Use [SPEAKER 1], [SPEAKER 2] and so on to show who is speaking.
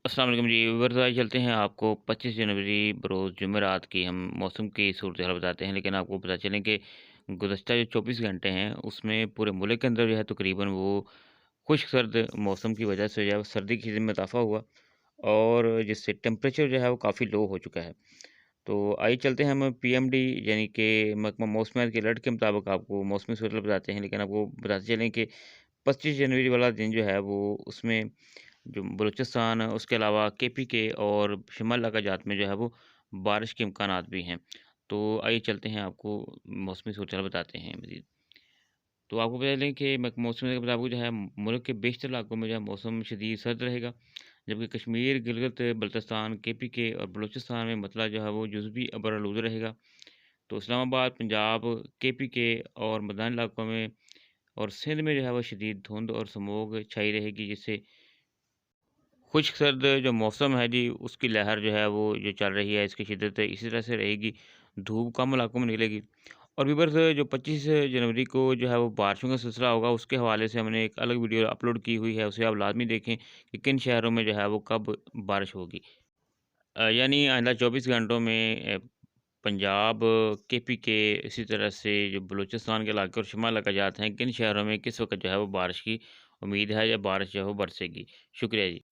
[SPEAKER 1] अस्सलाम वालेकुम जी। बताइए चलते हैं आपको 25 जनवरी बरोज़ जुमेरात की हम मौसम की सूरत-हाल बताते हैं। लेकिन आपको पता चले कि गुज़श्ता जो 24 घंटे हैं उसमें पूरे मुल्क के अंदर जो है तकरीबन वो खुश्क सर्द मौसम की वजह से जो है वो सर्दी की शिदत में इज़ाफ़ा हुआ और जिससे टेम्परेचर जो है वो काफ़ी लो हो चुका है। तो आइए चलते हैं हम पीएमडी यानी कि महकमा मौसमियात के अलर्ट के मुताबिक आपको मौसमी सूरत बताते हैं। लेकिन आपको बताते चलें कि 25 जनवरी वाला दिन जो है वो उसमें जो बलूचिस्तान उसके अलावा केपीके और शिमला इलाक़ाजात में जो है वो बारिश के इम्कानात भी हैं। तो आइए चलते हैं आपको मौसमी सूरत-हाल बताते हैं मज़ीद। तो आपको बता दें कि मौसम के मुताबिक जो है मुल्क के बेशतर इलाकों में जो है मौसम शदीद सर्द रहेगा। जबकि कश्मीर, गिलगित बल्तिस्तान, केपीके और बलूचिस्तान में मतला जो है वो जुज़वी अबर-आलूदा रहेगा। तो इस्लामाबाद, पंजाब, केपीके और मैदानी इलाकों में और सिंध में जो है वो शदीद धुंध और स्मॉग छाई रहेगी, जिससे खुश्क सर्द जो मौसम है जी, उसकी लहर जो है वो जो चल रही है, इसकी शिद्दत इसी तरह से रहेगी। धूप कम इलाकों में निकलेगी और व्यूअर्स जो 25 जनवरी को जो है वो बारिशों का सिलसिला होगा, उसके हवाले से हमने एक अलग वीडियो अपलोड की हुई है, उसे आप लाज़मी देखें कि किन शहरों में जो है वो कब बारिश होगी। यानी आइंदा 24 घंटों में पंजाब, केपीके इसी तरह से जो बलूचिस्तान के इलाके और शिमाल इलाक़ाजात हैं, किन शहरों में किस वक़्त जो है वो बारिश की उम्मीद है या बारिश जो है वो बरसेगी। शुक्रिया जी।